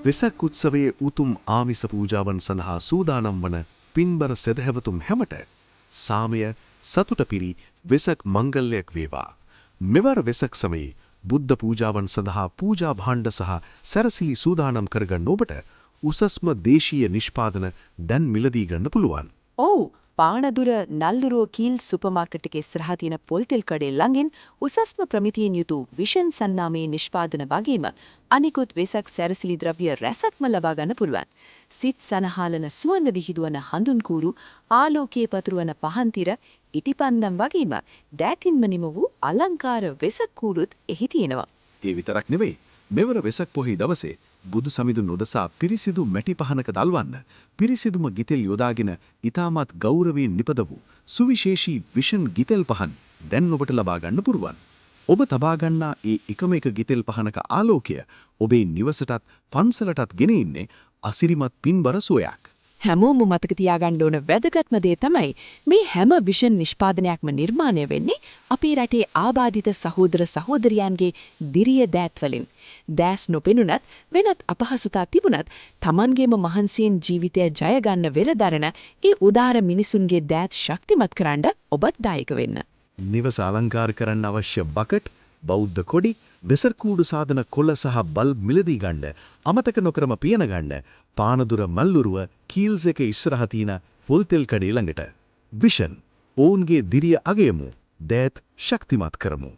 වෙසක් උත්සවයේ උතුම් ආමිස පූජාවන් සඳහා සූදානම් වන පින්බර සදහැවතුම් හැමට සාමය සතුට පිරි වෙසක් මංගල්‍යයක් වේවා. මෙවර වෙසක් සමයේ බුද්ධ පූජාවන් සඳහා පූජා භාණ්ඩ සහ සැරසිලි සූදානම් කරගන්න ඔබට උසස්ම දේශීය නිෂ්පාදන දැන් මිලදී ගන්න පුළුවන්. ඔව් පානදුර නල්ලුරුව කීල් සුපර් මාකට් එකේ ඉස්සරහා තියෙන පොල්තෙල් කඩේ ළඟින් උසස්ම ප්‍රමිතියෙන් යුතු විෂන් සන්නාමේ නිෂ්පාදන වගේම අනිකුත් වෙසක් සැරසිලි ද්‍රව්‍ය රැසක්ම ලබා ගන්න පුළුවන්. සිත් සනහලන සුවඳ විහිදුවන හඳුන් කූරු ආලෝකයේ පතුරවන පහන්තිර ඉටිපන්දම් වගේම දෑතින්ම නිම වූ අලංකාර වෙසක් කූරුත් එහි තියෙනවා. ඒ විතරක් නෙවෙයි. මෙවර වෙසක් පොහොය දවසේ බුදු සමිඳුන් උදෙසා පිරිසිදු මැටි පහනක දල්වන්න පිරිසිදුම ගිතෙල් යොදාගෙන ඊටමත් ගෞරවයෙන් නිපද වූ සුවිශේෂී විෂන් ගිතෙල් පහන් දැන් ඔබට ලබා ගන්න පුරුවන්. ඔබ තබා ගන්නා ඒ එකම එක ගිතෙල් පහනක ආලෝකය ඔබේ නිවසටත් පන්සලටත් ගෙන ඉන්නේ අසිරිමත් පින්බර සුවයක්. හැමෝම මතක තියාගන්න ඕන වැදගත්ම දේ තමයි මේ හැම විෂන් නිෂ්පාදනයක්ම නිර්මාණය වෙන්නේ අපේ රටේ ආබාධිත සහෝදර සහෝදරියන්ගේ දිරිය දෑත් වලින්. දැස් නොපෙනුනත් වෙනත් අපහසුතා තිබුණත් Tamanගේම මහන්සියෙන් ජීවිතය ජය ගන්න වෙරදරන ඒ උදාර මිනිසුන්ගේ දෑත් ශක්තිමත් කරන්න ඔබත් දායක වෙන්න. නිවස අලංකාර කරන්න අවශ්‍ය බකට්, බෞද්ධ කොඩි, වෙසක් කූඩු සාධන කොළ සහ බල්බ් මිලදී ගන්න, අමතක නොකරම පියන ගන්න, පානදුර මල්ලුරුව කීල්ස් එක ඉස්සරහ තියෙන පොල්තෙල් කඩේ ළඟට. විෂන් ඔවුන්ගේ දිරිය අගයමු, දෑත් ශක්තිමත් කරමු.